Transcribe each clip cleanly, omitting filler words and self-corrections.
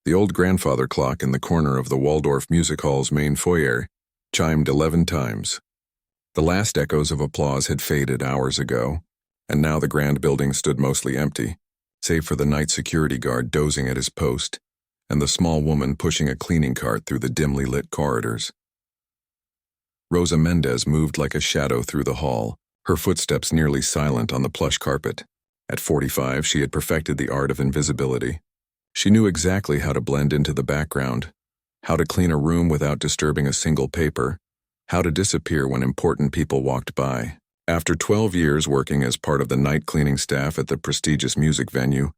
The old grandfather clock in the corner of the Waldorf Music Hall's main foyer chimed 11 times. The last echoes of applause had faded hours ago, and now the grand building stood mostly empty, save for the night security guard dozing at his post and the small woman pushing a cleaning cart through the dimly lit corridors. Rosa Mendez moved like a shadow through the hall, her footsteps nearly silent on the plush carpet. At 45, she had perfected the art of invisibility. She knew exactly how to blend into the background, how to clean a room without disturbing a single paper, how to disappear when important people walked by. After 12 years working as part of the night cleaning staff at the prestigious music venue,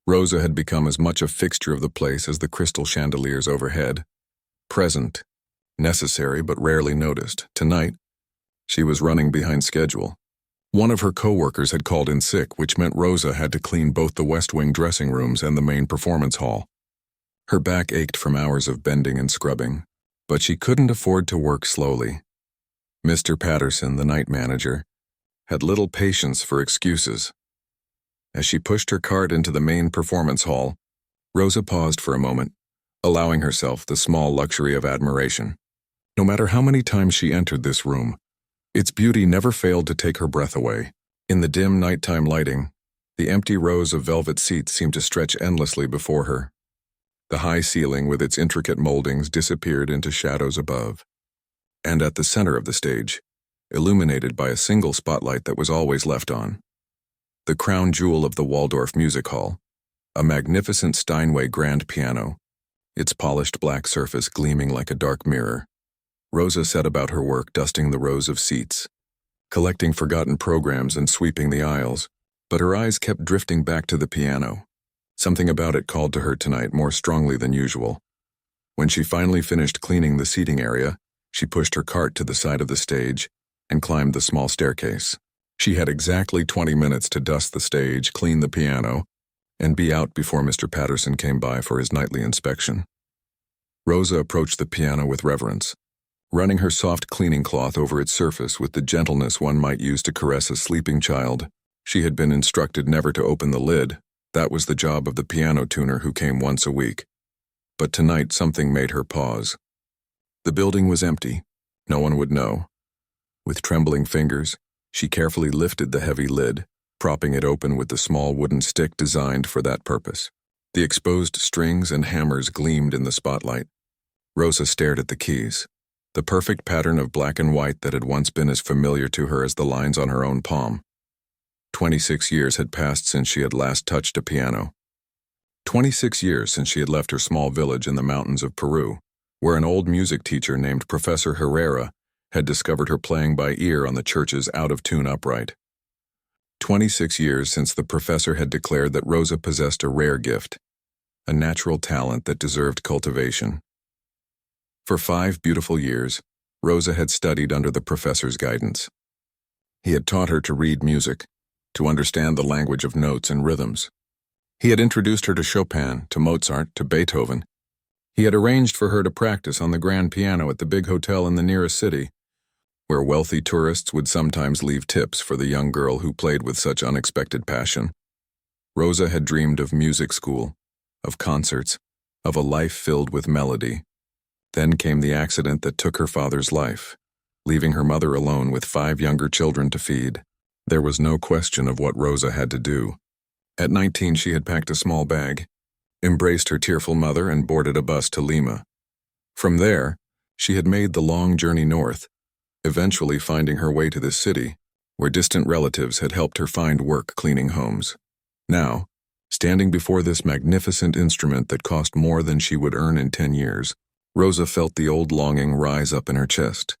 Rosa had become as much a fixture of the place as the crystal chandeliers overhead. Present, necessary but rarely noticed. Tonight, she was running behind schedule. One of her co-workers had called in sick, which meant Rosa had to clean both the West Wing dressing rooms and the main performance hall. Her back ached from hours of bending and scrubbing, but she couldn't afford to work slowly. Mr. Patterson, the night manager, had little patience for excuses. As she pushed her cart into the main performance hall, Rosa paused for a moment, allowing herself the small luxury of admiration. No matter how many times she entered this room, its beauty never failed to take her breath away. In the dim nighttime lighting, the empty rows of velvet seats seemed to stretch endlessly before her. The high ceiling with its intricate moldings disappeared into shadows above. And at the center of the stage, illuminated by a single spotlight that was always left on, the crown jewel of the Waldorf Music Hall, a magnificent Steinway grand piano, its polished black surface gleaming like a dark mirror. Rosa set about her work dusting the rows of seats, collecting forgotten programs and sweeping the aisles, but her eyes kept drifting back to the piano. Something about it called to her tonight more strongly than usual. When she finally finished cleaning the seating area, she pushed her cart to the side of the stage and climbed the small staircase. She had exactly 20 minutes to dust the stage, clean the piano, and be out before Mr. Patterson came by for his nightly inspection. Rosa approached the piano with reverence, running her soft cleaning cloth over its surface with the gentleness one might use to caress a sleeping child. She had been instructed never to open the lid. That was the job of the piano tuner who came once a week. But tonight something made her pause. The building was empty. No one would know. With trembling fingers, she carefully lifted the heavy lid, propping it open with the small wooden stick designed for that purpose. The exposed strings and hammers gleamed in the spotlight. Rosa stared at the keys, the perfect pattern of black and white that had once been as familiar to her as the lines on her own palm. 26 years had passed since she had last touched a piano. 26 years since she had left her small village in the mountains of Peru, where an old music teacher named Professor Herrera had discovered her playing by ear on the church's out-of-tune upright. 26 years since the professor had declared that Rosa possessed a rare gift, a natural talent that deserved cultivation. For 5 beautiful years, Rosa had studied under the professor's guidance. He had taught her to read music, to understand the language of notes and rhythms. He had introduced her to Chopin, to Mozart, to Beethoven. He had arranged for her to practice on the grand piano at the big hotel in the nearest city, where wealthy tourists would sometimes leave tips for the young girl who played with such unexpected passion. Rosa had dreamed of music school, of concerts, of a life filled with melody. Then came the accident that took her father's life, leaving her mother alone with 5 younger children to feed. There was no question of what Rosa had to do. At 19, she had packed a small bag, embraced her tearful mother, and boarded a bus to Lima. From there, she had made the long journey north, eventually finding her way to the city, where distant relatives had helped her find work cleaning homes. Now, standing before this magnificent instrument that cost more than she would earn in 10 years, Rosa felt the old longing rise up in her chest.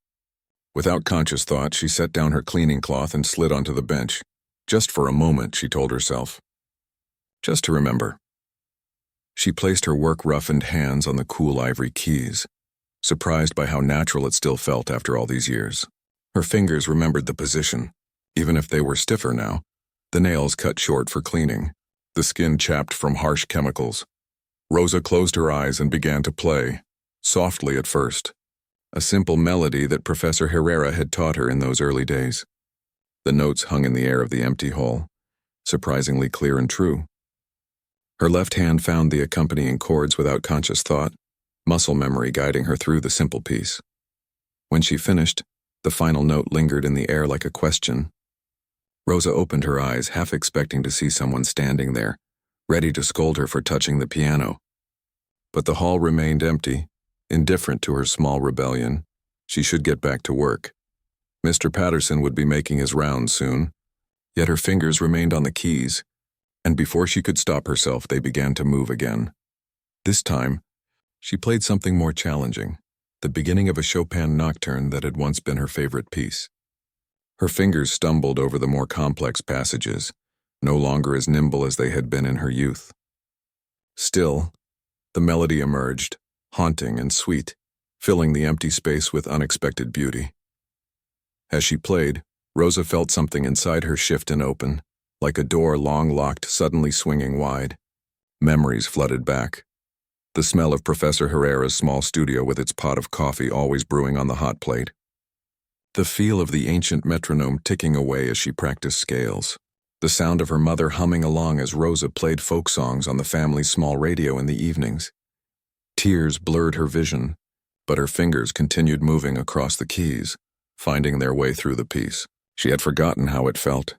Without conscious thought, she set down her cleaning cloth and slid onto the bench. Just for a moment, she told herself. Just to remember. She placed her work-roughened hands on the cool ivory keys, surprised by how natural it still felt after all these years. Her fingers remembered the position, even if they were stiffer now, the nails cut short for cleaning, the skin chapped from harsh chemicals. Rosa closed her eyes and began to play, softly at first. A simple melody that Professor Herrera had taught her in those early days. The notes hung in the air of the empty hall, surprisingly clear and true. Her left hand found the accompanying chords without conscious thought, muscle memory guiding her through the simple piece. When she finished, the final note lingered in the air like a question. Rosa opened her eyes, half expecting to see someone standing there, ready to scold her for touching the piano. But the hall remained empty, indifferent to her small rebellion. She should get back to work. Mr. Patterson would be making his rounds soon, yet her fingers remained on the keys, and before she could stop herself, they began to move again. This time, she played something more challenging, the beginning of a Chopin nocturne that had once been her favorite piece. Her fingers stumbled over the more complex passages, no longer as nimble as they had been in her youth. Still, the melody emerged, haunting and sweet, filling the empty space with unexpected beauty. As she played, Rosa felt something inside her shift and open, like a door long locked suddenly swinging wide. Memories flooded back. The smell of Professor Herrera's small studio with its pot of coffee always brewing on the hot plate. The feel of the ancient metronome ticking away as she practiced scales. The sound of her mother humming along as Rosa played folk songs on the family's small radio in the evenings. Tears blurred her vision, but her fingers continued moving across the keys, finding their way through the piece. She had forgotten how it felt.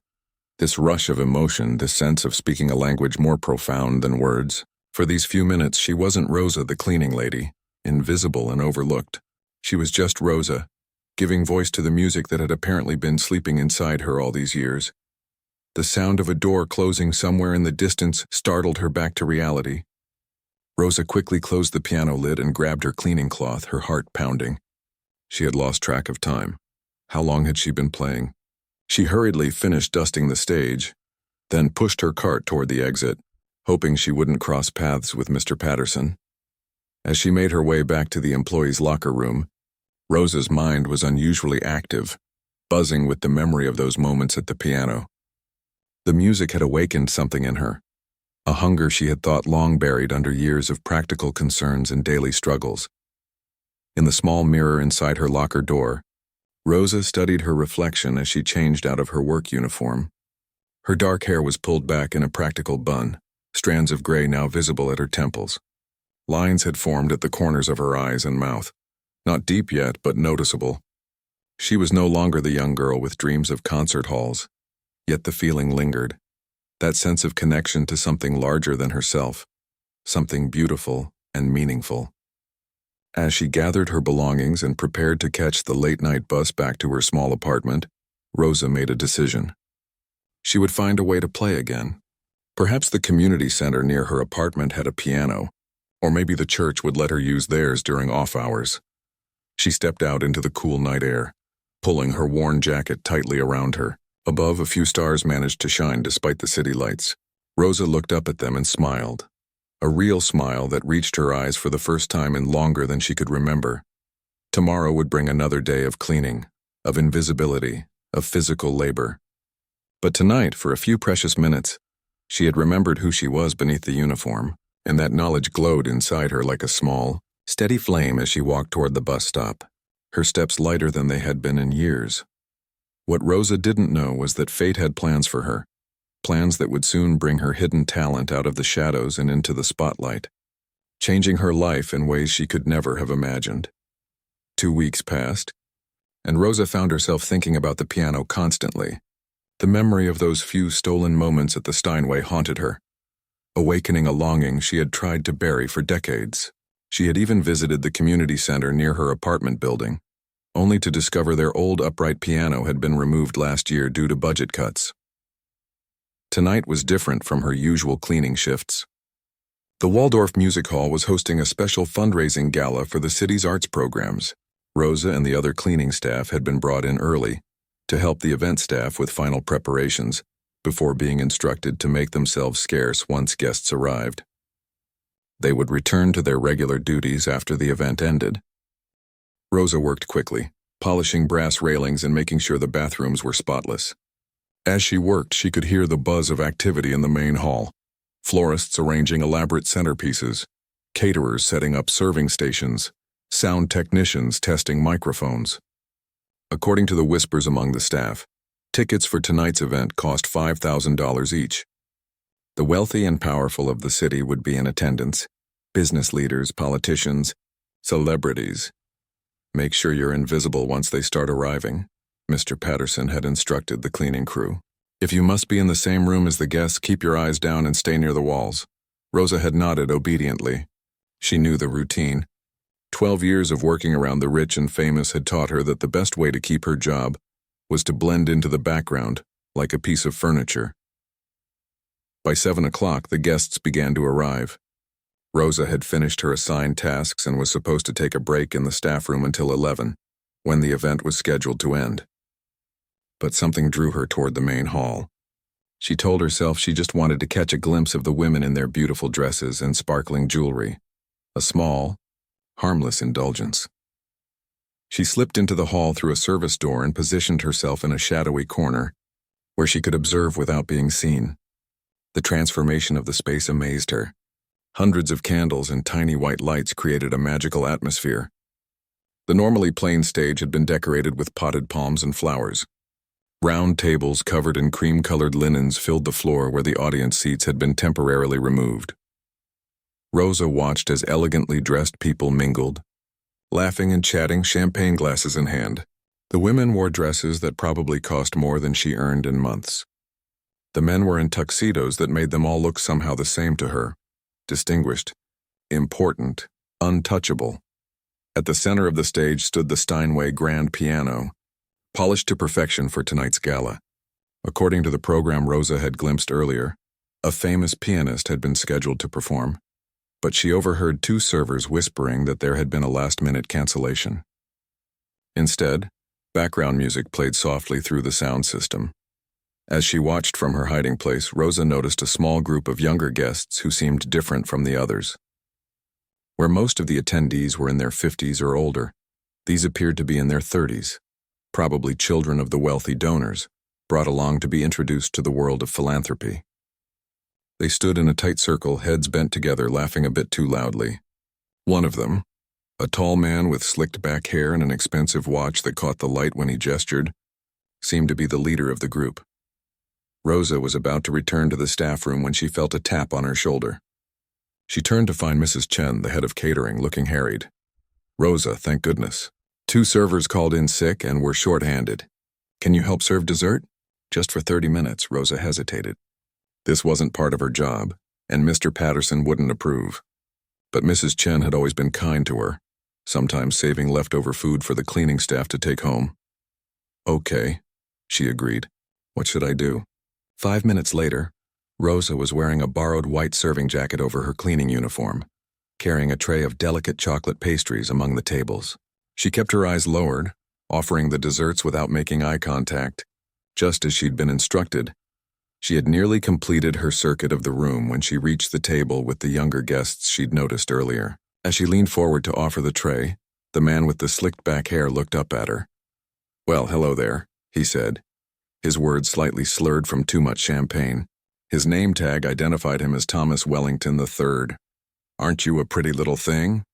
This rush of emotion, this sense of speaking a language more profound than words. For these few minutes, she wasn't Rosa the cleaning lady, invisible and overlooked. She was just Rosa, giving voice to the music that had apparently been sleeping inside her all these years. The sound of a door closing somewhere in the distance startled her back to reality. Rosa quickly closed the piano lid and grabbed her cleaning cloth, her heart pounding. She had lost track of time. How long had she been playing? She hurriedly finished dusting the stage, then pushed her cart toward the exit, hoping she wouldn't cross paths with Mr. Patterson. As she made her way back to the employee's locker room, Rosa's mind was unusually active, buzzing with the memory of those moments at the piano. The music had awakened something in her, a hunger she had thought long buried under years of practical concerns and daily struggles. In the small mirror inside her locker door, Rosa studied her reflection as she changed out of her work uniform. Her dark hair was pulled back in a practical bun, strands of gray now visible at her temples. Lines had formed at the corners of her eyes and mouth, not deep yet, but noticeable. She was no longer the young girl with dreams of concert halls, yet the feeling lingered, that sense of connection to something larger than herself, something beautiful and meaningful. As she gathered her belongings and prepared to catch the late-night bus back to her small apartment, Rosa made a decision. She would find a way to play again. Perhaps the community center near her apartment had a piano, or maybe the church would let her use theirs during off hours. She stepped out into the cool night air, pulling her worn jacket tightly around her. Above, a few stars managed to shine despite the city lights. Rosa looked up at them and smiled. A real smile that reached her eyes for the first time in longer than she could remember. Tomorrow would bring another day of cleaning, of invisibility, of physical labor. But tonight, for a few precious minutes, she had remembered who she was beneath the uniform, and that knowledge glowed inside her like a small, steady flame as she walked toward the bus stop, her steps lighter than they had been in years. What Rosa didn't know was that fate had plans for her, plans that would soon bring her hidden talent out of the shadows and into the spotlight, changing her life in ways she could never have imagined. 2 weeks passed, and Rosa found herself thinking about the piano constantly. The memory of those few stolen moments at the Steinway haunted her, awakening a longing she had tried to bury for decades. She had even visited the community center near her apartment building, only to discover their old upright piano had been removed last year due to budget cuts. Tonight was different from her usual cleaning shifts. The Waldorf Music Hall was hosting a special fundraising gala for the city's arts programs. Rosa and the other cleaning staff had been brought in early to help the event staff with final preparations before being instructed to make themselves scarce once guests arrived. They would return to their regular duties after the event ended. Rosa worked quickly, polishing brass railings and making sure the bathrooms were spotless. As she worked, she could hear the buzz of activity in the main hall. Florists arranging elaborate centerpieces, caterers setting up serving stations, sound technicians testing microphones. According to the whispers among the staff, tickets for tonight's event cost $5,000 each. The wealthy and powerful of the city would be in attendance: business leaders, politicians, celebrities. Make sure you're invisible once they start arriving, Mr. Patterson had instructed the cleaning crew. If you must be in the same room as the guests, keep your eyes down and stay near the walls. Rosa had nodded obediently. She knew the routine. 12 years of working around the rich and famous had taught her that the best way to keep her job was to blend into the background, like a piece of furniture. By 7 o'clock, the guests began to arrive. Rosa had finished her assigned tasks and was supposed to take a break in the staff room until 11, when the event was scheduled to end. But something drew her toward the main hall. She told herself she just wanted to catch a glimpse of the women in their beautiful dresses and sparkling jewelry. A small, harmless indulgence. She slipped into the hall through a service door and positioned herself in a shadowy corner, where she could observe without being seen. The transformation of the space amazed her. Hundreds of candles and tiny white lights created a magical atmosphere. The normally plain stage had been decorated with potted palms and flowers. Round tables covered in cream-colored linens filled the floor where the audience seats had been temporarily removed. Rosa watched as elegantly dressed people mingled, laughing and chatting, champagne glasses in hand. The women wore dresses that probably cost more than she earned in months. The men were in tuxedos that made them all look somehow the same to her: distinguished, important, untouchable. At the center of the stage stood the Steinway grand piano, polished to perfection for tonight's gala. According to the program Rosa had glimpsed earlier, a famous pianist had been scheduled to perform, but she overheard two servers whispering that there had been a last-minute cancellation. Instead, background music played softly through the sound system. As she watched from her hiding place, Rosa noticed a small group of younger guests who seemed different from the others. Where most of the attendees were in their 50s or older, these appeared to be in their 30s, probably children of the wealthy donors, brought along to be introduced to the world of philanthropy. They stood in a tight circle, heads bent together, laughing a bit too loudly. One of them, a tall man with slicked back hair and an expensive watch that caught the light when he gestured, seemed to be the leader of the group. Rosa was about to return to the staff room when she felt a tap on her shoulder. She turned to find Mrs. Chen, the head of catering, looking harried. "Rosa, thank goodness. 2 servers called in sick and were short-handed. Can you help serve dessert?" Just for 30 minutes, Rosa hesitated. This wasn't part of her job, and Mr. Patterson wouldn't approve. But Mrs. Chen had always been kind to her, sometimes saving leftover food for the cleaning staff to take home. "Okay," she agreed. "What should I do?" 5 minutes later, Rosa was wearing a borrowed white serving jacket over her cleaning uniform, carrying a tray of delicate chocolate pastries among the tables. She kept her eyes lowered, offering the desserts without making eye contact, just as she'd been instructed. She had nearly completed her circuit of the room when she reached the table with the younger guests she'd noticed earlier. As she leaned forward to offer the tray, the man with the slicked back hair looked up at her. "Well, hello there," he said, his words slightly slurred from too much champagne. His name tag identified him as Thomas Wellington III. "Aren't you a pretty little thing?"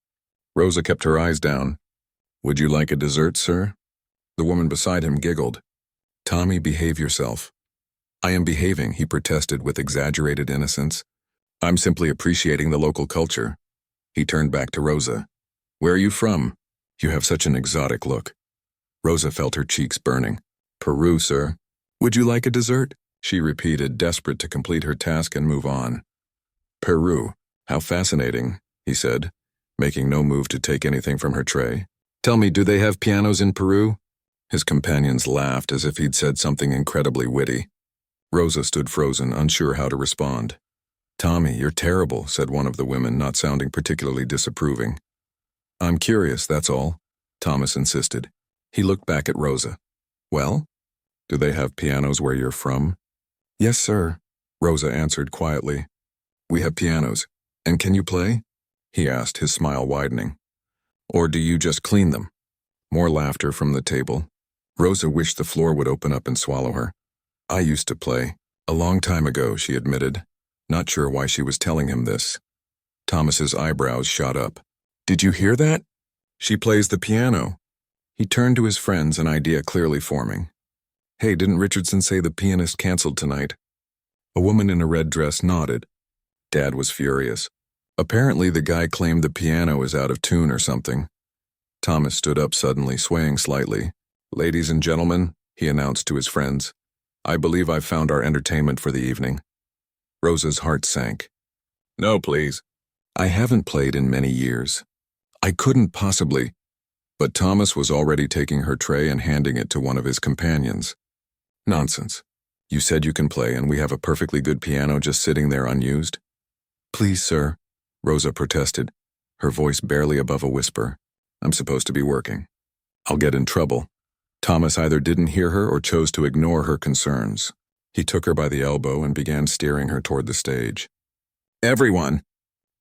Rosa kept her eyes down. "Would you like a dessert, sir?" The woman beside him giggled. "Tommy, behave yourself." "I am behaving," he protested with exaggerated innocence. "I'm simply appreciating the local culture." He turned back to Rosa. "Where are you from? You have such an exotic look." Rosa felt her cheeks burning. "Peru, sir." "Would you like a dessert?" she repeated, desperate to complete her task and move on. "Peru, how fascinating," he said, making no move to take anything from her tray. "Tell me, do they have pianos in Peru?" His companions laughed as if he'd said something incredibly witty. Rosa stood frozen, unsure how to respond. "Tommy, you're terrible," said one of the women, not sounding particularly disapproving. "I'm curious, that's all," Thomas insisted. He looked back at Rosa. "Well, do they have pianos where you're from?" "Yes, sir," Rosa answered quietly. "We have pianos. And can you play?" he asked, his smile widening. "Or do you just clean them?" More laughter from the table. Rosa wished the floor would open up and swallow her. "I used to play. A long time ago," she admitted, not sure why she was telling him this. Thomas's eyebrows shot up. "Did you hear that? She plays the piano." He turned to his friends, an idea clearly forming. "Hey, didn't Richardson say the pianist canceled tonight?" A woman in a red dress nodded. Dad was furious. Apparently the guy claimed the piano is out of tune or something. Thomas stood up suddenly, swaying slightly. "Ladies and gentlemen," he announced to his friends, "I believe I've found our entertainment for the evening." Rosa's heart sank. "No, please. I haven't played in many years. I couldn't possibly." But Thomas was already taking her tray and handing it to one of his companions. "Nonsense. You said you can play and we have a perfectly good piano just sitting there unused." "Please, sir," Rosa protested, her voice barely above a whisper. "I'm supposed to be working. I'll get in trouble." Thomas either didn't hear her or chose to ignore her concerns. He took her by the elbow and began steering her toward the stage. "Everyone,"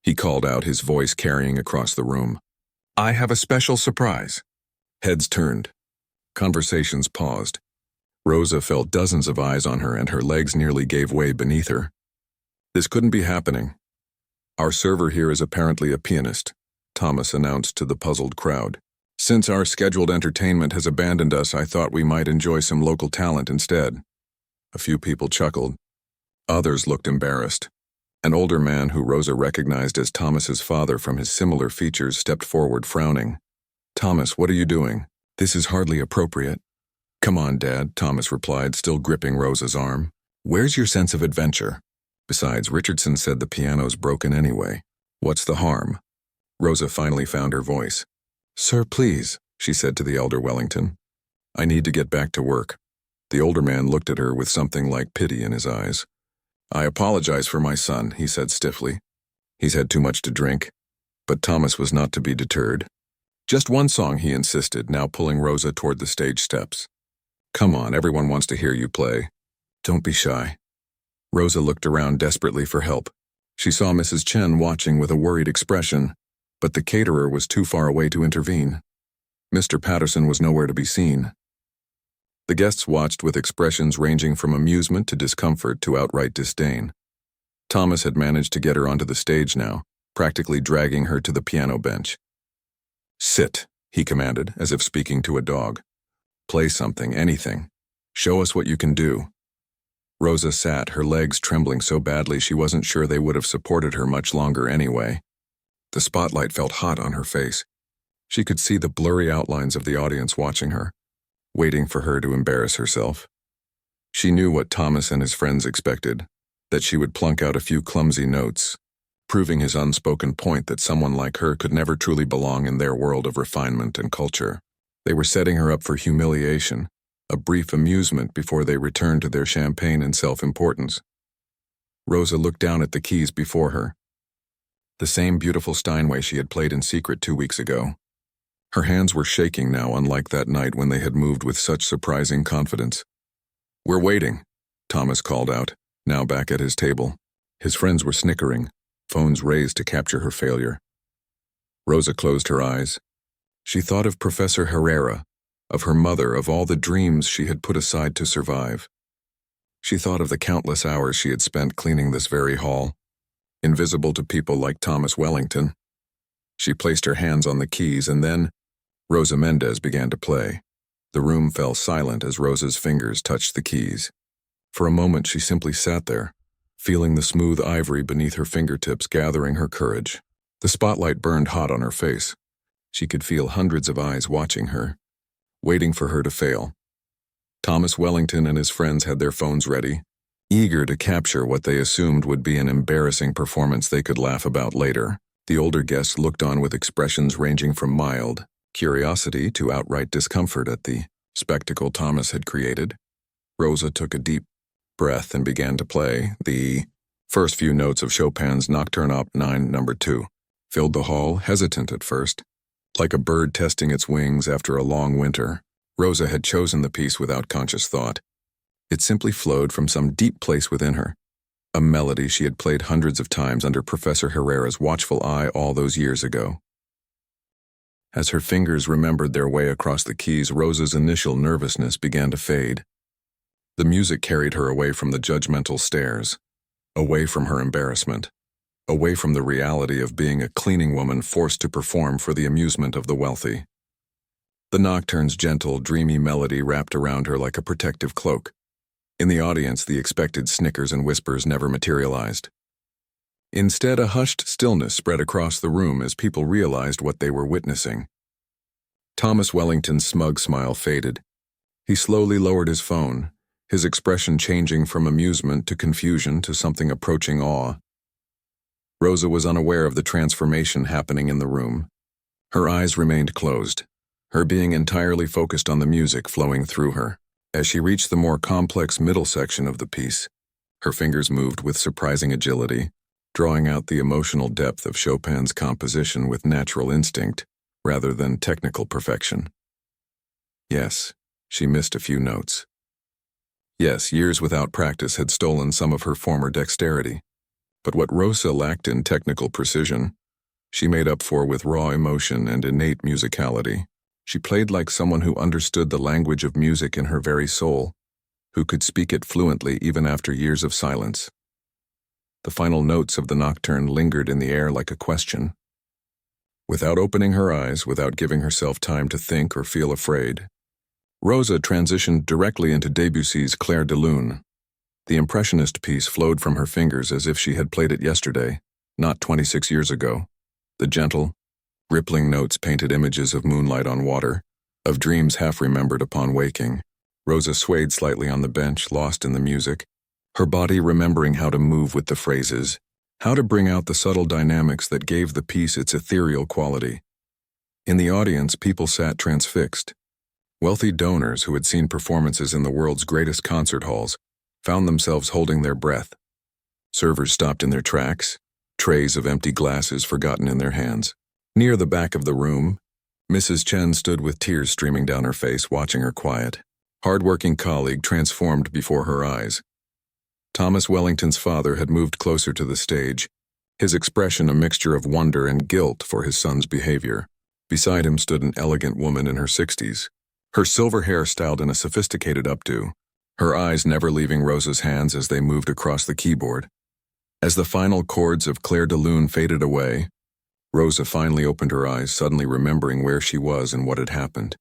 he called out, his voice carrying across the room, "I have a special surprise." Heads turned. Conversations paused. Rosa felt dozens of eyes on her and her legs nearly gave way beneath her. "This couldn't be happening. Our server here is apparently a pianist," Thomas announced to the puzzled crowd. "Since our scheduled entertainment has abandoned us, I thought we might enjoy some local talent instead." A few people chuckled. Others looked embarrassed. An older man who Rosa recognized as Thomas's father from his similar features stepped forward, frowning. "Thomas, what are you doing? This is hardly appropriate." "Come on, Dad," Thomas replied, still gripping Rosa's arm. "Where's your sense of adventure? Besides, Richardson said the piano's broken anyway. What's the harm?" Rosa finally found her voice. "Sir, please," she said to the elder Wellington. "I need to get back to work." The older man looked at her with something like pity in his eyes. "I apologize for my son," he said stiffly. "He's had too much to drink." But Thomas was not to be deterred. "Just one song," he insisted, now pulling Rosa toward the stage steps. "Come on, everyone wants to hear you play. Don't be shy." Rosa looked around desperately for help. She saw Mrs. Chen watching with a worried expression, but the caterer was too far away to intervene. Mr. Patterson was nowhere to be seen. The guests watched with expressions ranging from amusement to discomfort to outright disdain. Thomas had managed to get her onto the stage now, practically dragging her to the piano bench. "Sit," he commanded, as if speaking to a dog. "Play something, anything. Show us what you can do." Rosa sat, her legs trembling so badly she wasn't sure they would have supported her much longer anyway. The spotlight felt hot on her face. She could see the blurry outlines of the audience watching her, waiting for her to embarrass herself. She knew what Thomas and his friends expected, that she would plunk out a few clumsy notes, proving his unspoken point that someone like her could never truly belong in their world of refinement and culture. They were setting her up for humiliation, a brief amusement before they returned to their champagne and self-importance. Rosa looked down at the keys before her. The same beautiful Steinway she had played in secret 2 weeks ago. Her hands were shaking now, unlike that night when they had moved with such surprising confidence. "We're waiting," Thomas called out, now back at his table. His friends were snickering, phones raised to capture her failure. Rosa closed her eyes. She thought of Professor Herrera, of her mother, of all the dreams she had put aside to survive. She thought of the countless hours she had spent cleaning this very hall, invisible to people like Thomas Wellington. She placed her hands on the keys and then Rosa Mendez began to play. The room fell silent as Rosa's fingers touched the keys. For a moment she simply sat there, feeling the smooth ivory beneath her fingertips gathering her courage. The spotlight burned hot on her face. She could feel hundreds of eyes watching her, waiting for her to fail. Thomas Wellington and his friends had their phones ready, eager to capture what they assumed would be an embarrassing performance they could laugh about later. The older guests looked on with expressions ranging from mild curiosity to outright discomfort at the spectacle Thomas had created. Rosa took a deep breath and began to play. The first few notes of Chopin's Nocturne Op. 9, No. 2 filled the hall, hesitant at first. Like a bird testing its wings after a long winter, Rosa had chosen the piece without conscious thought. It simply flowed from some deep place within her, a melody she had played hundreds of times under Professor Herrera's watchful eye all those years ago. As her fingers remembered their way across the keys, Rosa's initial nervousness began to fade. The music carried her away from the judgmental stares, away from her embarrassment, away from the reality of being a cleaning woman forced to perform for the amusement of the wealthy. The nocturne's gentle, dreamy melody wrapped around her like a protective cloak. In the audience, the expected snickers and whispers never materialized. Instead, a hushed stillness spread across the room as people realized what they were witnessing. Thomas Wellington's smug smile faded. He slowly lowered his phone, his expression changing from amusement to confusion to something approaching awe. Rosa was unaware of the transformation happening in the room. Her eyes remained closed, her being entirely focused on the music flowing through her. As she reached the more complex middle section of the piece, her fingers moved with surprising agility, drawing out the emotional depth of Chopin's composition with natural instinct rather than technical perfection. Yes, she missed a few notes. Yes, years without practice had stolen some of her former dexterity, but what Rosa lacked in technical precision, she made up for with raw emotion and innate musicality. She played like someone who understood the language of music in her very soul, who could speak it fluently even after years of silence. The final notes of the nocturne lingered in the air like a question. Without opening her eyes, without giving herself time to think or feel afraid, Rosa transitioned directly into Debussy's Clair de Lune. The Impressionist piece flowed from her fingers as if she had played it yesterday, not 26 years ago. The gentle, rippling notes painted images of moonlight on water, of dreams half-remembered upon waking. Rosa swayed slightly on the bench, lost in the music, her body remembering how to move with the phrases, how to bring out the subtle dynamics that gave the piece its ethereal quality. In the audience, people sat transfixed. Wealthy donors who had seen performances in the world's greatest concert halls found themselves holding their breath. Servers stopped in their tracks, trays of empty glasses forgotten in their hands. Near the back of the room, Mrs. Chen stood with tears streaming down her face, watching her quiet, hard-working colleague transformed before her eyes. Thomas Wellington's father had moved closer to the stage, his expression a mixture of wonder and guilt for his son's behavior. Beside him stood an elegant woman in her 60s, her silver hair styled in a sophisticated updo, her eyes never leaving Rosa's hands as they moved across the keyboard. As the final chords of Clair de Lune faded away, Rosa finally opened her eyes, suddenly remembering where she was and what had happened.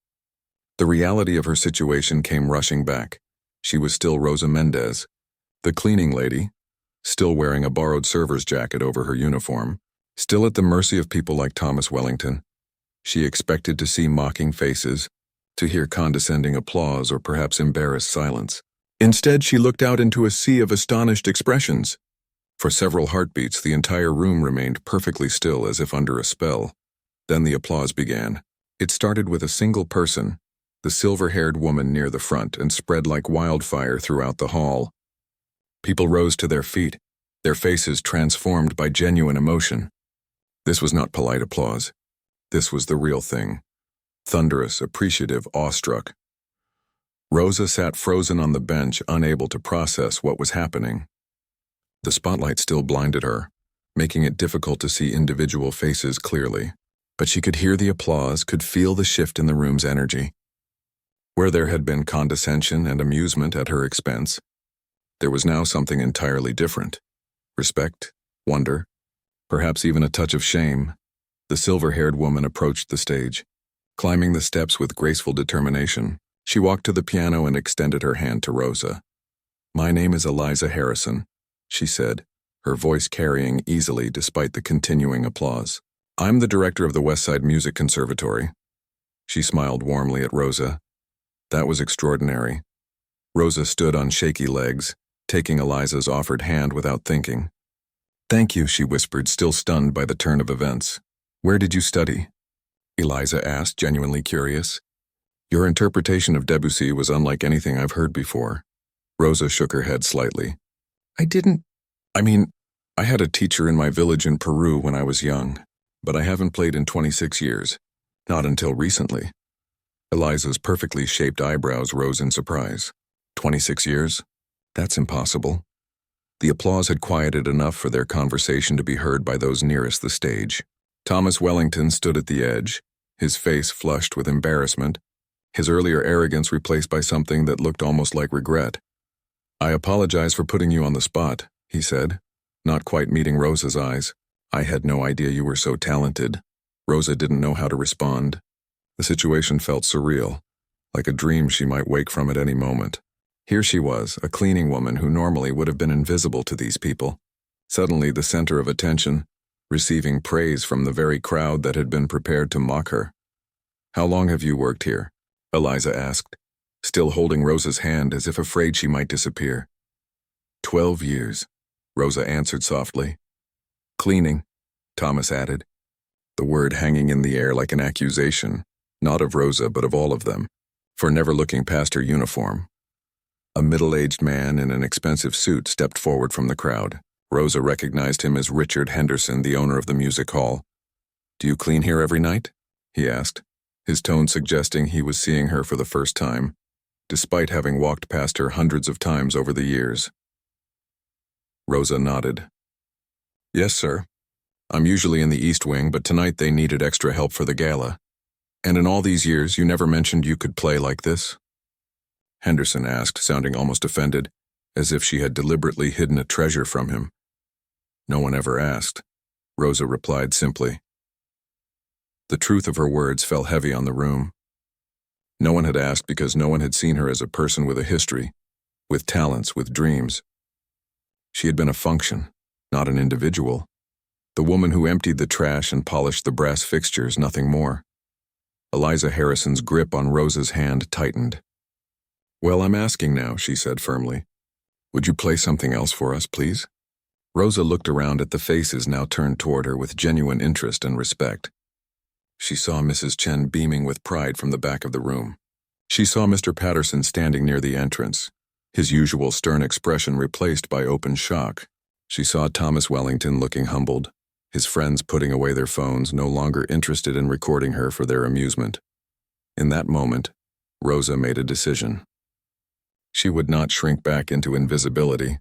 The reality of her situation came rushing back. She was still Rosa Mendez, the cleaning lady, still wearing a borrowed server's jacket over her uniform, still at the mercy of people like Thomas Wellington. She expected to see mocking faces, to hear condescending applause or perhaps embarrassed silence. Instead, she looked out into a sea of astonished expressions. For several heartbeats, the entire room remained perfectly still as if under a spell. Then the applause began. It started with a single person, the silver-haired woman near the front, and spread like wildfire throughout the hall. People rose to their feet, their faces transformed by genuine emotion. This was not polite applause. This was the real thing. Thunderous, appreciative, awestruck. Rosa sat frozen on the bench, unable to process what was happening. The spotlight still blinded her, making it difficult to see individual faces clearly. But she could hear the applause, could feel the shift in the room's energy. Where there had been condescension and amusement at her expense, there was now something entirely different. Respect, wonder, perhaps even a touch of shame. The silver-haired woman approached the stage. Climbing the steps with graceful determination, she walked to the piano and extended her hand to Rosa. "My name is Eliza Harrison," she said, her voice carrying easily despite the continuing applause. "I'm the director of the Westside Music Conservatory." She smiled warmly at Rosa. That was extraordinary. Rosa stood on shaky legs, taking Eliza's offered hand without thinking. "Thank you," she whispered, still stunned by the turn of events. "Where did you study?" Eliza asked, genuinely curious. "Your interpretation of Debussy was unlike anything I've heard before." Rosa shook her head slightly. I had a teacher in my village in Peru when I was young, but I haven't played in 26 years. Not until recently." Eliza's perfectly shaped eyebrows rose in surprise. 26 years? That's impossible. The applause had quieted enough for their conversation to be heard by those nearest the stage. Thomas Wellington stood at the edge, his face flushed with embarrassment, his earlier arrogance replaced by something that looked almost like regret. "I apologize for putting you on the spot," he said, not quite meeting Rosa's eyes. "I had no idea you were so talented." Rosa didn't know how to respond. The situation felt surreal, like a dream she might wake from at any moment. Here she was, a cleaning woman who normally would have been invisible to these people, suddenly the center of attention, receiving praise from the very crowd that had been prepared to mock her. "How long have you worked here?" Eliza asked, still holding Rosa's hand as if afraid she might disappear. 12 years, Rosa answered softly. "Cleaning," Thomas added, the word hanging in the air like an accusation, not of Rosa but of all of them, for never looking past her uniform. A middle-aged man in an expensive suit stepped forward from the crowd. Rosa recognized him as Richard Henderson, the owner of the music hall. "Do you clean here every night?" he asked, his tone suggesting he was seeing her for the first time, despite having walked past her hundreds of times over the years. Rosa nodded. "Yes, sir. I'm usually in the East Wing, but tonight they needed extra help for the gala. And in all these years, you never mentioned you could play like this?" Henderson asked, sounding almost offended, as if she had deliberately hidden a treasure from him. "No one ever asked," Rosa replied simply. The truth of her words fell heavy on the room. No one had asked because no one had seen her as a person with a history, with talents, with dreams. She had been a function, not an individual. The woman who emptied the trash and polished the brass fixtures, nothing more. Eliza Harrison's grip on Rosa's hand tightened. "Well, I'm asking now," she said firmly. "Would you play something else for us, please?" Rosa looked around at the faces now turned toward her with genuine interest and respect. She saw Mrs. Chen beaming with pride from the back of the room. She saw Mr. Patterson standing near the entrance, his usual stern expression replaced by open shock. She saw Thomas Wellington looking humbled, his friends putting away their phones, no longer interested in recording her for their amusement. In that moment, Rosa made a decision. She would not shrink back into invisibility.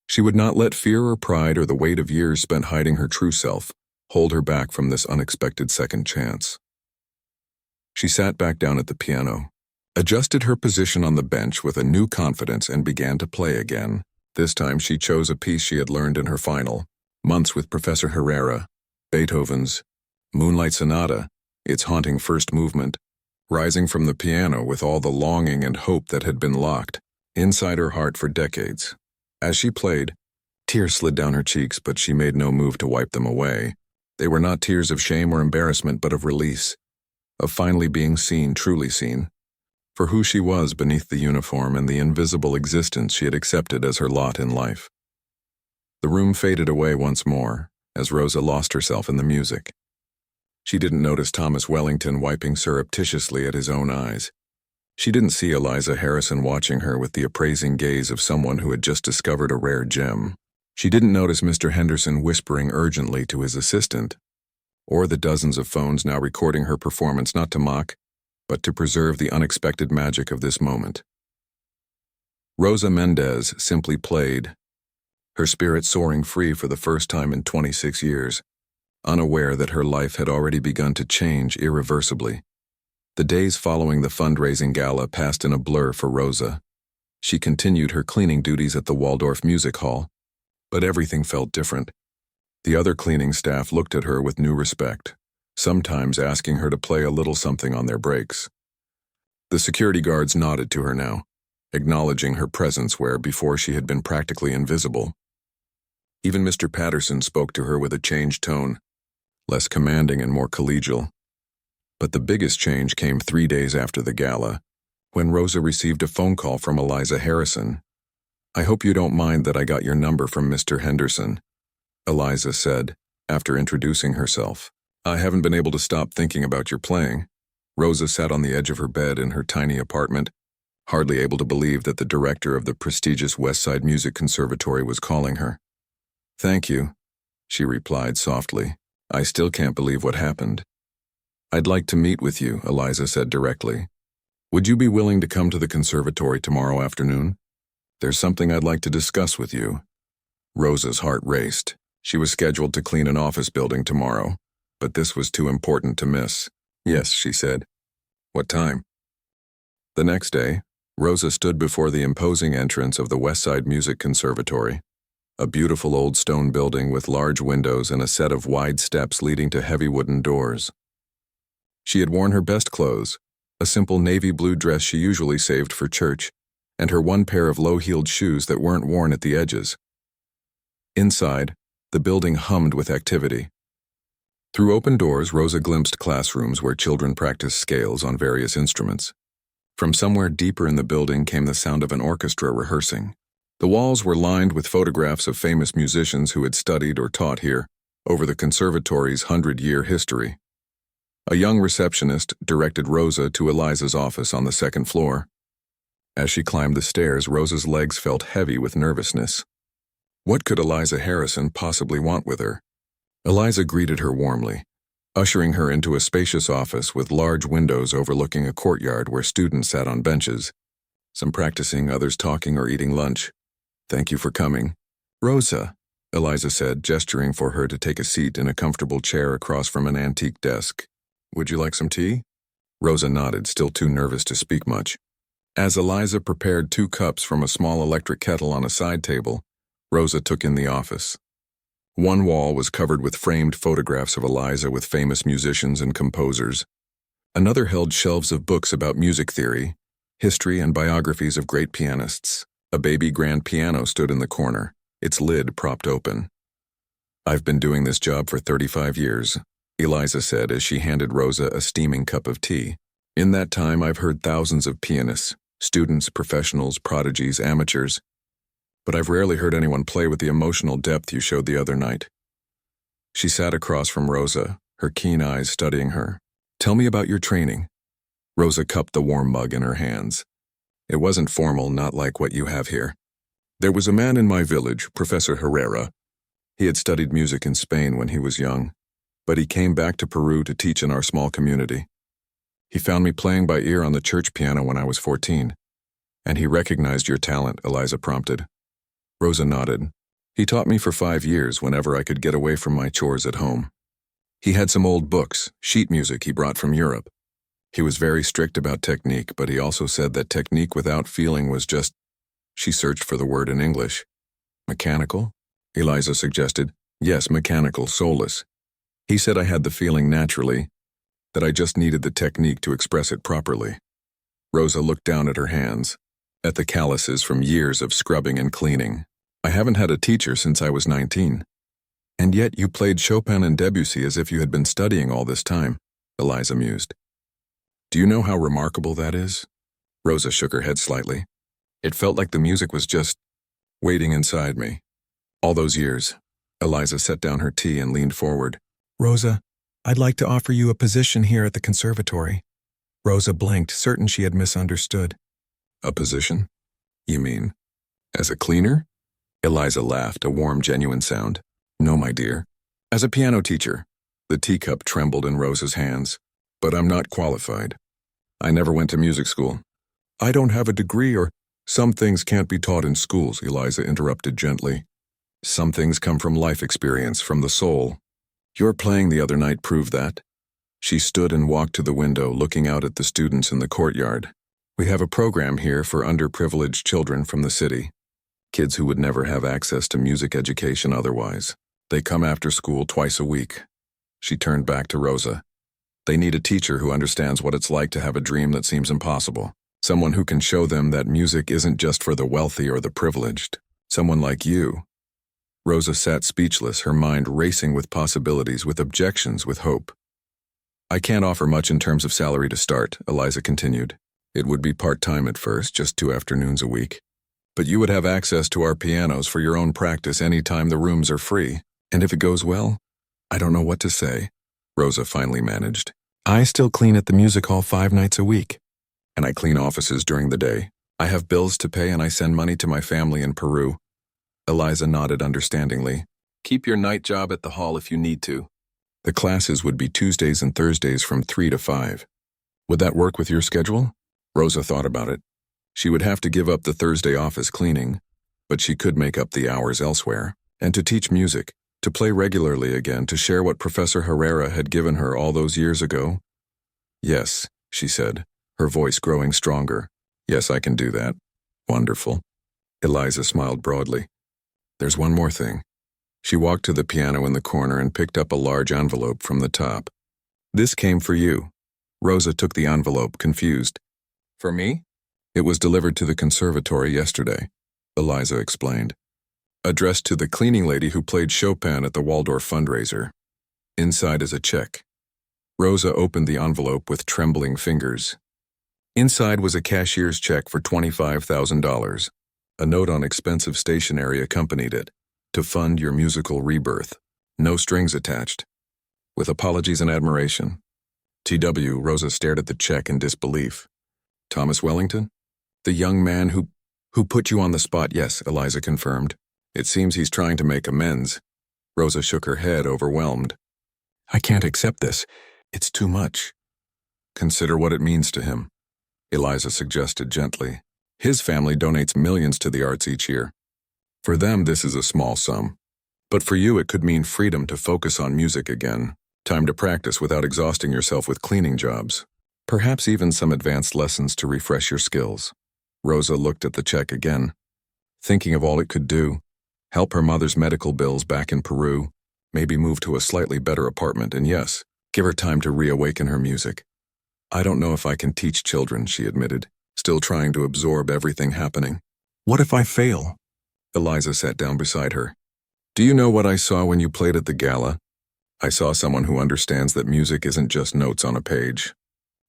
She would not let fear or pride or the weight of years spent hiding her true self hold her back from this unexpected second chance. She sat back down at the piano, adjusted her position on the bench with a new confidence and began to play again. This time she chose a piece she had learned in her final months with Professor Herrera, Beethoven's Moonlight Sonata, its haunting first movement, rising from the piano with all the longing and hope that had been locked inside her heart for decades. As she played, tears slid down her cheeks, but she made no move to wipe them away. They were not tears of shame or embarrassment, but of release, of finally being seen, truly seen, for who she was beneath the uniform and the invisible existence she had accepted as her lot in life. The room faded away once more, as Rosa lost herself in the music. She didn't notice Thomas Wellington wiping surreptitiously at his own eyes. She didn't see Eliza Harrison watching her with the appraising gaze of someone who had just discovered a rare gem. She didn't notice Mr. Henderson whispering urgently to his assistant, or the dozens of phones now recording her performance not to mock, but to preserve the unexpected magic of this moment. Rosa Mendez simply played, her spirit soaring free for the first time in 26 years, unaware that her life had already begun to change irreversibly. The days following the fundraising gala passed in a blur for Rosa. She continued her cleaning duties at the Waldorf Music Hall, but everything felt different. The other cleaning staff looked at her with new respect, sometimes asking her to play a little something on their breaks. The security guards nodded to her now, acknowledging her presence where before she had been practically invisible. Even Mr. Patterson spoke to her with a changed tone, less commanding and more collegial. But the biggest change came 3 days after the gala, when Rosa received a phone call from Eliza Harrison. "I hope you don't mind that I got your number from Mr. Henderson," Eliza said, after introducing herself. "I haven't been able to stop thinking about your playing." Rosa sat on the edge of her bed in her tiny apartment, hardly able to believe that the director of the prestigious West Side Music Conservatory was calling her. "Thank you," she replied softly. "I still can't believe what happened." "I'd like to meet with you," Eliza said directly. "Would you be willing to come to the conservatory tomorrow afternoon? There's something I'd like to discuss with you." Rosa's heart raced. She was scheduled to clean an office building tomorrow, but this was too important to miss. "Yes," she said. "What time?" The next day, Rosa stood before the imposing entrance of the West Side Music Conservatory, a beautiful old stone building with large windows and a set of wide steps leading to heavy wooden doors. She had worn her best clothes, a simple navy blue dress she usually saved for church, and her one pair of low-heeled shoes that weren't worn at the edges. Inside, the building hummed with activity. Through open doors, Rosa glimpsed classrooms where children practiced scales on various instruments. From somewhere deeper in the building came the sound of an orchestra rehearsing. The walls were lined with photographs of famous musicians who had studied or taught here over the conservatory's 100-year history. A young receptionist directed Rosa to Eliza's office on the second floor. As she climbed the stairs, Rosa's legs felt heavy with nervousness. What could Eliza Harrison possibly want with her? Eliza greeted her warmly, ushering her into a spacious office with large windows overlooking a courtyard where students sat on benches, some practicing, others talking or eating lunch. "Thank you for coming." "Rosa," Eliza said, gesturing for her to take a seat in a comfortable chair across from an antique desk. "Would you like some tea?" Rosa nodded, still too nervous to speak much. As Eliza prepared 2 cups from a small electric kettle on a side table, Rosa took in the office. One wall was covered with framed photographs of Eliza with famous musicians and composers. Another held shelves of books about music theory, history, and biographies of great pianists. A baby grand piano stood in the corner, its lid propped open. "I've been doing this job for 35 years, Eliza said as she handed Rosa a steaming cup of tea. "In that time, I've heard thousands of pianists, students, professionals, prodigies, amateurs. But I've rarely heard anyone play with the emotional depth you showed the other night." She sat across from Rosa, her keen eyes studying her. "Tell me about your training." Rosa cupped the warm mug in her hands. "It wasn't formal, not like what you have here. There was a man in my village, Professor Herrera. He had studied music in Spain when he was young, but he came back to Peru to teach in our small community. He found me playing by ear on the church piano when I was 14. And he recognized your talent," Eliza prompted. Rosa nodded. "He taught me for 5 years whenever I could get away from my chores at home. He had some old books, sheet music he brought from Europe. He was very strict about technique, but he also said that technique without feeling was just—" She searched for the word in English. "Mechanical?" Eliza suggested. "Yes, mechanical, soulless. He said I had the feeling naturally, that I just needed the technique to express it properly." Rosa looked down at her hands, at the calluses from years of scrubbing and cleaning. "I haven't had a teacher since I was 19. "And yet you played Chopin and Debussy as if you had been studying all this time," Eliza mused. "Do you know how remarkable that is?" Rosa shook her head slightly. "It felt like the music was just waiting inside me. All those years." Eliza set down her tea and leaned forward. "Rosa, I'd like to offer you a position here at the conservatory." Rosa blinked, certain she had misunderstood. "A position? You mean, as a cleaner?" Eliza laughed, a warm, genuine sound. "No, my dear. As a piano teacher." The teacup trembled in Rosa's hands. "But I'm not qualified. I never went to music school." "I don't have a degree or—" "Some things can't be taught in schools," Eliza interrupted gently. "Some things come from life experience, from the soul. Your playing the other night proved that." She stood and walked to the window, looking out at the students in the courtyard. "We have a program here for underprivileged children from the city. Kids who would never have access to music education otherwise. They come after school twice a week." She turned back to Rosa. "They need a teacher who understands what it's like to have a dream that seems impossible. Someone who can show them that music isn't just for the wealthy or the privileged. Someone like you." Rosa sat speechless, her mind racing with possibilities, with objections, with hope. "I can't offer much in terms of salary to start," Eliza continued. "It would be part-time at first, just 2 afternoons a week. But you would have access to our pianos for your own practice any time the rooms are free. And if it goes well, I don't know what to say," Rosa finally managed. "I still clean at the music hall 5 nights a week. And I clean offices during the day. I have bills to pay and I send money to my family in Peru." Eliza nodded understandingly. "Keep your night job at the hall if you need to." The classes would be Tuesdays and Thursdays from 3 to 5. Would that work with your schedule? Rosa thought about it. She would have to give up the Thursday office cleaning, but she could make up the hours elsewhere. And to teach music, to play regularly again, to share what Professor Herrera had given her all those years ago. "Yes," she said, her voice growing stronger. "Yes, I can do that." "Wonderful." Eliza smiled broadly. "There's one more thing." She walked to the piano in the corner and picked up a large envelope from the top. "This came for you." Rosa took the envelope, confused. "For me?" It was delivered to the conservatory yesterday, Eliza explained. Addressed to the cleaning lady who played Chopin at the Waldorf fundraiser. Inside is a check. Rosa opened the envelope with trembling fingers. Inside was a cashier's check for $25,000. A note on expensive stationery accompanied it. To fund your musical rebirth. No strings attached. With apologies and admiration. T.W. Rosa stared at the check in disbelief. Thomas Wellington? The young man who put you on the spot, yes, Eliza confirmed. It seems he's trying to make amends. Rosa shook her head, overwhelmed. I can't accept this. It's too much. Consider what it means to him, Eliza suggested gently. His family donates millions to the arts each year. For them, this is a small sum. But for you, it could mean freedom to focus on music again, time to practice without exhausting yourself with cleaning jobs. Perhaps even some advanced lessons to refresh your skills. Rosa looked at the check again, thinking of all it could do. Help her mother's medical bills back in Peru, maybe move to a slightly better apartment, and yes, give her time to reawaken her music. I don't know if I can teach children, she admitted, still trying to absorb everything happening. What if I fail? Eliza sat down beside her. Do you know what I saw when you played at the gala? I saw someone who understands that music isn't just notes on a page.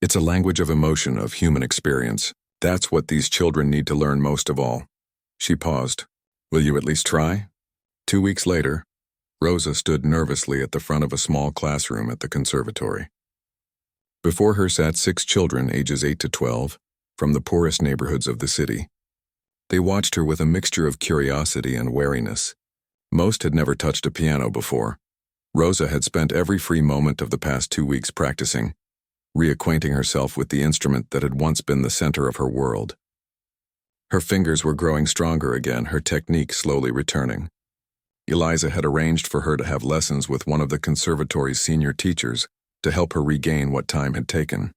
It's a language of emotion, of human experience. That's what these children need to learn most of all. She paused. Will you at least try? 2 weeks later, Rosa stood nervously at the front of a small classroom at the conservatory. Before her sat 6 children ages 8 to 12, from the poorest neighborhoods of the city. They watched her with a mixture of curiosity and wariness. Most had never touched a piano before. Rosa had spent every free moment of the past 2 weeks practicing, reacquainting herself with the instrument that had once been the center of her world. Her fingers were growing stronger again, her technique slowly returning. Eliza had arranged for her to have lessons with one of the conservatory's senior teachers to help her regain what time had taken.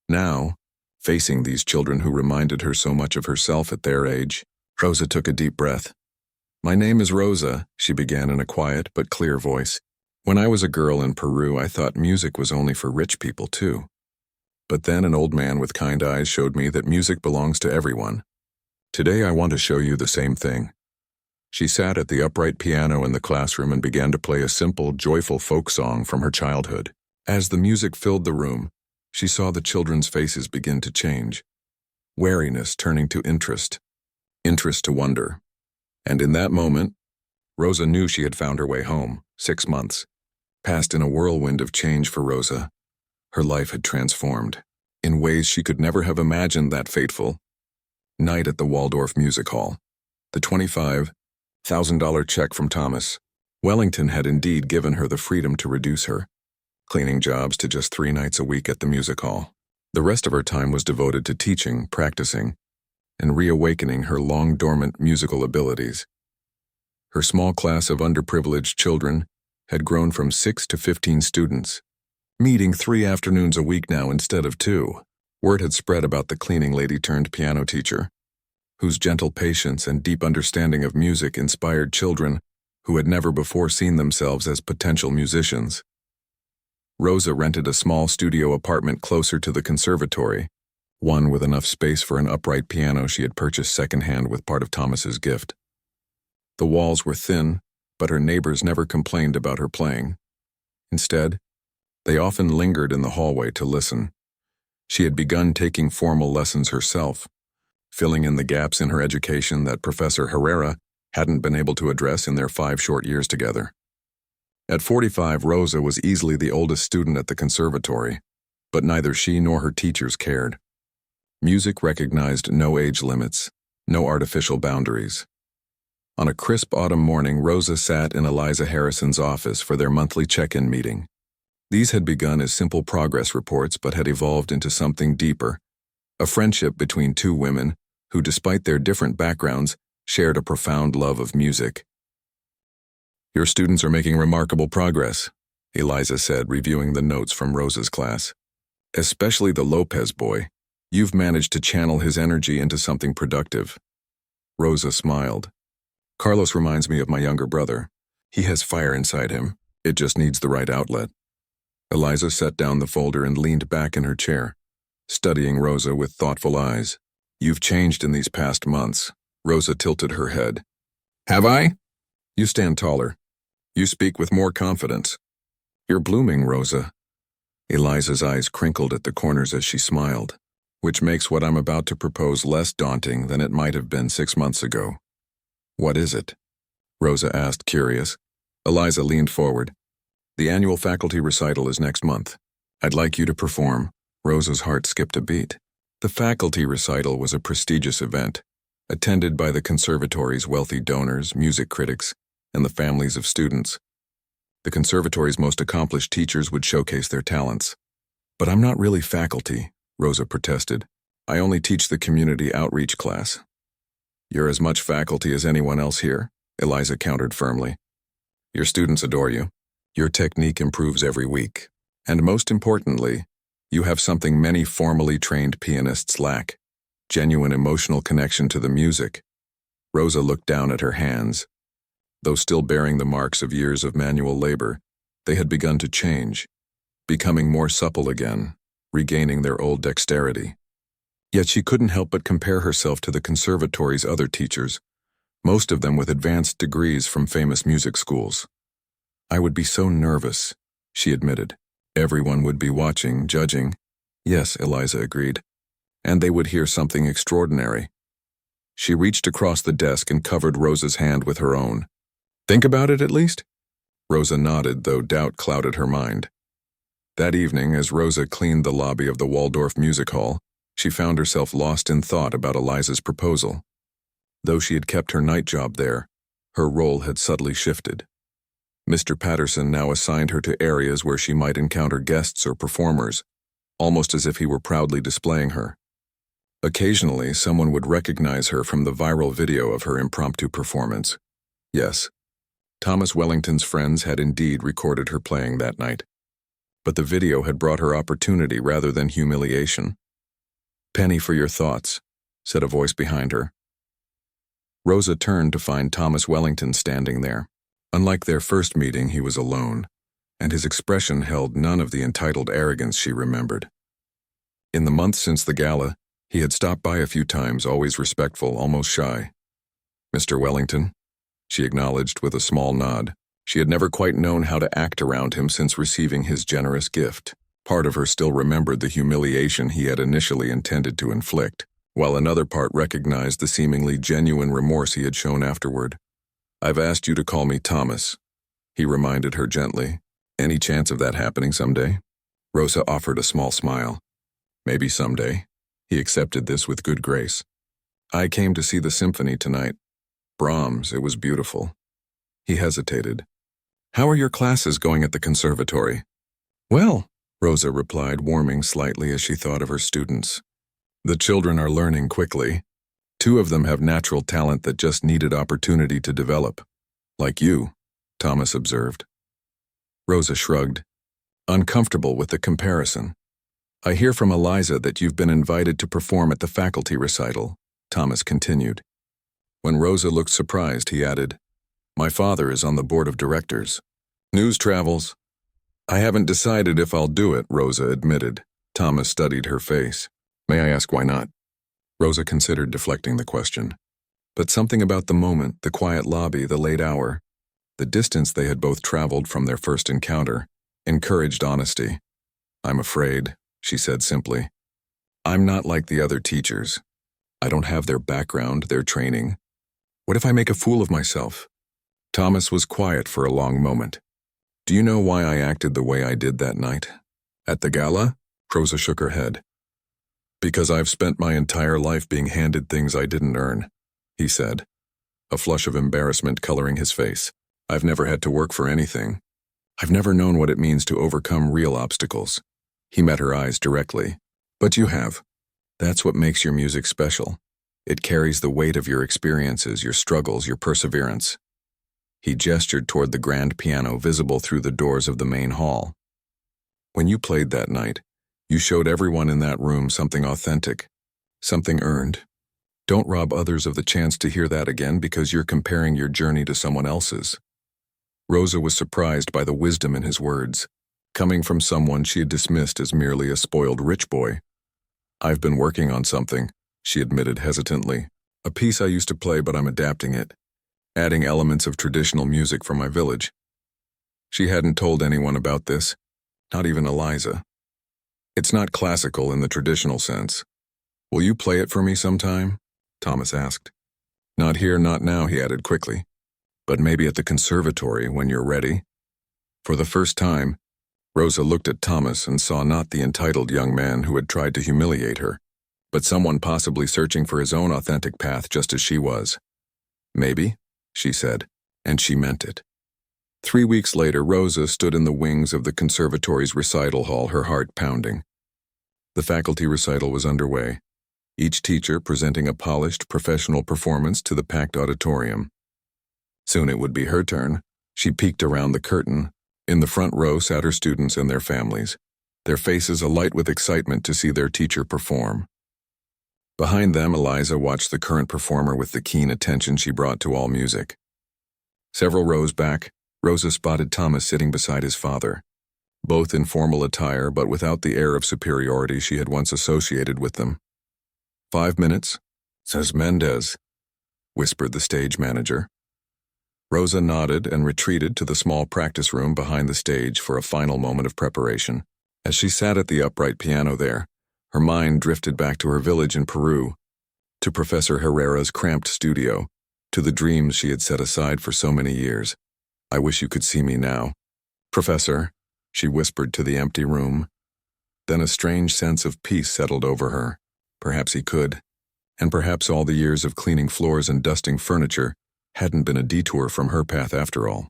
Now, facing these children who reminded her so much of herself at their age, Rosa took a deep breath. My name is Rosa, she began in a quiet but clear voice. When I was a girl in Peru, I thought music was only for rich people too. But then an old man with kind eyes showed me that music belongs to everyone. Today I want to show you the same thing. She sat at the upright piano in the classroom and began to play a simple, joyful folk song from her childhood. As the music filled the room, she saw the children's faces begin to change. Wariness turning to interest. Interest to wonder. And in that moment, Rosa knew she had found her way home. 6 months, passed in a whirlwind of change for Rosa. Her life had transformed, in ways she could never have imagined that fateful. Night at the Waldorf Music Hall. The $25,000 check from Thomas Wellington had indeed given her the freedom to reduce her cleaning jobs to just 3 nights a week at the music hall. The rest of her time was devoted to teaching, practicing, and reawakening her long-dormant musical abilities. Her small class of underprivileged children had grown from 6 to 15 students, meeting 3 afternoons a week now instead of 2. Word had spread about the cleaning lady turned piano teacher, whose gentle patience and deep understanding of music inspired children who had never before seen themselves as potential musicians. Rosa rented a small studio apartment closer to the conservatory, one with enough space for an upright piano she had purchased secondhand with part of Thomas's gift. The walls were thin, but her neighbors never complained about her playing. Instead, they often lingered in the hallway to listen. She had begun taking formal lessons herself, filling in the gaps in her education that Professor Herrera hadn't been able to address in their 5 short years together. At 45, Rosa was easily the oldest student at the conservatory, but neither she nor her teachers cared. Music recognized no age limits, no artificial boundaries. On a crisp autumn morning, Rosa sat in Eliza Harrison's office for their monthly check-in meeting. These had begun as simple progress reports but had evolved into something deeper, a friendship between 2 women who, despite their different backgrounds, shared a profound love of music. Your students are making remarkable progress, Eliza said, reviewing the notes from Rosa's class. Especially the Lopez boy. You've managed to channel his energy into something productive. Rosa smiled. Carlos reminds me of my younger brother. He has fire inside him. It just needs the right outlet. Eliza set down the folder and leaned back in her chair, studying Rosa with thoughtful eyes. You've changed in these past months. Rosa tilted her head. Have I? You stand taller. You speak with more confidence. You're blooming, Rosa. Eliza's eyes crinkled at the corners as she smiled, which makes what I'm about to propose less daunting than it might have been 6 months ago. What is it? Rosa asked, curious. Eliza leaned forward. The annual faculty recital is next month. I'd like you to perform. Rosa's heart skipped a beat. The faculty recital was a prestigious event, attended by the conservatory's wealthy donors, music critics, and the families of students. The conservatory's most accomplished teachers would showcase their talents. But I'm not really faculty, Rosa protested. I only teach the community outreach class. You're as much faculty as anyone else here, Eliza countered firmly. Your students adore you. Your technique improves every week. And most importantly, you have something many formally trained pianists lack: genuine emotional connection to the music. Rosa looked down at her hands. Though still bearing the marks of years of manual labor, they had begun to change, becoming more supple again, regaining their old dexterity. Yet she couldn't help but compare herself to the conservatory's other teachers, most of them with advanced degrees from famous music schools. I would be so nervous, she admitted. Everyone would be watching, judging. Yes, Eliza agreed. And they would hear something extraordinary. She reached across the desk and covered Rosa's hand with her own. Think about it, at least? Rosa nodded, though doubt clouded her mind. That evening, as Rosa cleaned the lobby of the Waldorf Music Hall, she found herself lost in thought about Eliza's proposal. Though she had kept her night job there, her role had subtly shifted. Mr. Patterson now assigned her to areas where she might encounter guests or performers, almost as if he were proudly displaying her. Occasionally, someone would recognize her from the viral video of her impromptu performance. Yes, Thomas Wellington's friends had indeed recorded her playing that night. But the video had brought her opportunity rather than humiliation. Penny for your thoughts, said a voice behind her. Rosa turned to find Thomas Wellington standing there. Unlike their first meeting, he was alone, and his expression held none of the entitled arrogance she remembered. In the months since the gala, he had stopped by a few times, always respectful, almost shy. Mr. Wellington, she acknowledged with a small nod. She had never quite known how to act around him since receiving his generous gift. Part of her still remembered the humiliation he had initially intended to inflict, while another part recognized the seemingly genuine remorse he had shown afterward. I've asked you to call me Thomas, he reminded her gently. Any chance of that happening someday? Rosa offered a small smile. Maybe someday. He accepted this with good grace. I came to see the symphony tonight. Brahms, it was beautiful. He hesitated. How are your classes going at the conservatory? Well, Rosa replied, warming slightly as she thought of her students. The children are learning quickly. 2 of them have natural talent that just needed opportunity to develop. Like you, Thomas observed. Rosa shrugged, uncomfortable with the comparison. I hear from Eliza that you've been invited to perform at the faculty recital, Thomas continued. When Rosa looked surprised, he added, My father is on the board of directors. News travels. I haven't decided if I'll do it, Rosa admitted. Thomas studied her face. May I ask why not? Rosa considered deflecting the question. But something about the moment, the quiet lobby, the late hour, the distance they had both traveled from their first encounter, encouraged honesty. I'm afraid, she said simply. I'm not like the other teachers. I don't have their background, their training. What if I make a fool of myself? Thomas was quiet for a long moment. Do you know why I acted the way I did that night? At the gala? Rosa shook her head. Because I've spent my entire life being handed things I didn't earn, he said, a flush of embarrassment coloring his face. I've never had to work for anything. I've never known what it means to overcome real obstacles. He met her eyes directly. But you have. That's what makes your music special. It carries the weight of your experiences, your struggles, your perseverance. He gestured toward the grand piano visible through the doors of the main hall. When you played that night, you showed everyone in that room something authentic, something earned. Don't rob others of the chance to hear that again because you're comparing your journey to someone else's. Rosa was surprised by the wisdom in his words, coming from someone she had dismissed as merely a spoiled rich boy. I've been working on something, she admitted hesitantly. A piece I used to play, but I'm adapting it, adding elements of traditional music from my village. She hadn't told anyone about this, not even Eliza. It's not classical in the traditional sense. Will you play it for me sometime? Thomas asked. Not here, not now, he added quickly. But maybe at the conservatory when you're ready. For the first time, Rosa looked at Thomas and saw not the entitled young man who had tried to humiliate her, but someone possibly searching for his own authentic path just as she was. Maybe, she said, and she meant it. 3 weeks later, Rosa stood in the wings of the conservatory's recital hall, her heart pounding. The faculty recital was underway, each teacher presenting a polished, professional performance to the packed auditorium. Soon it would be her turn. She peeked around the curtain. In the front row sat her students and their families, their faces alight with excitement to see their teacher perform. Behind them, Eliza watched the current performer with the keen attention she brought to all music. Several rows back, Rosa spotted Thomas sitting beside his father, both in formal attire but without the air of superiority she had once associated with them. 5 minutes, says Mendez, whispered the stage manager. Rosa nodded and retreated to the small practice room behind the stage for a final moment of preparation. As she sat at the upright piano there, her mind drifted back to her village in Peru, to Professor Herrera's cramped studio, to the dreams she had set aside for so many years. I wish you could see me now. Professor, she whispered to the empty room. Then a strange sense of peace settled over her. Perhaps he could, and perhaps all the years of cleaning floors and dusting furniture hadn't been a detour from her path after all,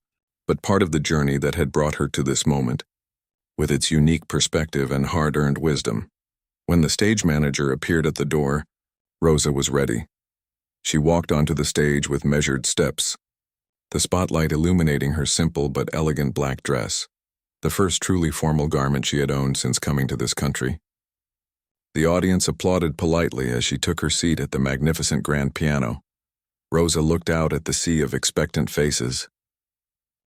but part of the journey that had brought her to this moment, with its unique perspective and hard-earned wisdom. When the stage manager appeared at the door, Rosa was ready. She walked onto the stage with measured steps, the spotlight illuminating her simple but elegant black dress, the first truly formal garment she had owned since coming to this country. The audience applauded politely as she took her seat at the magnificent grand piano. Rosa looked out at the sea of expectant faces.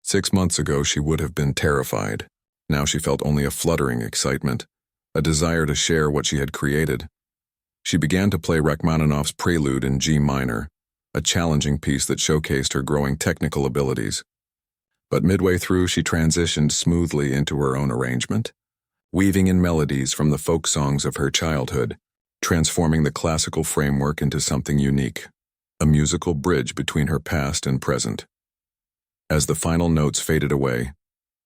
6 months ago she would have been terrified. Now she felt only a fluttering excitement, a desire to share what she had created. She began to play Rachmaninoff's Prelude in G minor, a challenging piece that showcased her growing technical abilities. But midway through she transitioned smoothly into her own arrangement, weaving in melodies from the folk songs of her childhood, transforming the classical framework into something unique, a musical bridge between her past and present. As the final notes faded away,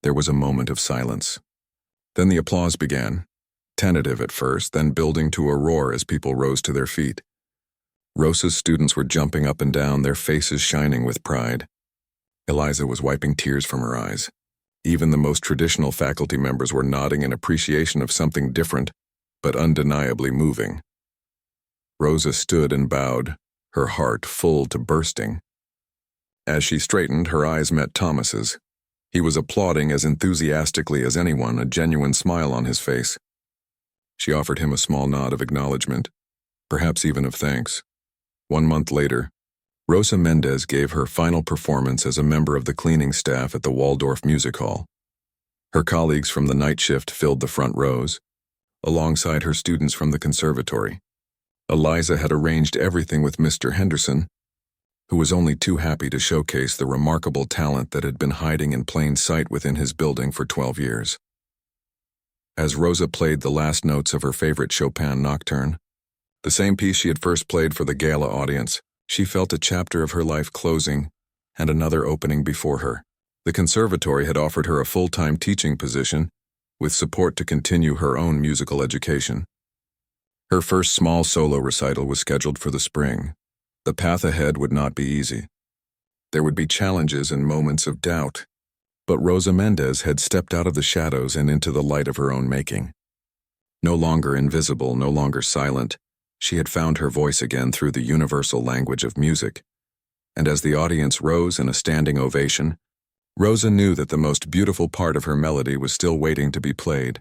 there was a moment of silence. Then the applause began, tentative at first, then building to a roar as people rose to their feet. Rosa's students were jumping up and down, their faces shining with pride. Eliza was wiping tears from her eyes. Even the most traditional faculty members were nodding in appreciation of something different, but undeniably moving. Rosa stood and bowed, her heart full to bursting. As she straightened, her eyes met Thomas's. He was applauding as enthusiastically as anyone, a genuine smile on his face. She offered him a small nod of acknowledgement, perhaps even of thanks. 1 month later, Rosa Mendez gave her final performance as a member of the cleaning staff at the Waldorf Music Hall. Her colleagues from the night shift filled the front rows, alongside her students from the conservatory. Eliza had arranged everything with Mr. Henderson, who was only too happy to showcase the remarkable talent that had been hiding in plain sight within his building for 12 years. As Rosa played the last notes of her favorite Chopin nocturne, the same piece she had first played for the gala audience, she felt a chapter of her life closing and another opening before her. The conservatory had offered her a full-time teaching position with support to continue her own musical education. Her first small solo recital was scheduled for the spring. The path ahead would not be easy. There would be challenges and moments of doubt, but Rosa Mendez had stepped out of the shadows and into the light of her own making. No longer invisible, no longer silent, she had found her voice again through the universal language of music. And as the audience rose in a standing ovation, Rosa knew that the most beautiful part of her melody was still waiting to be played.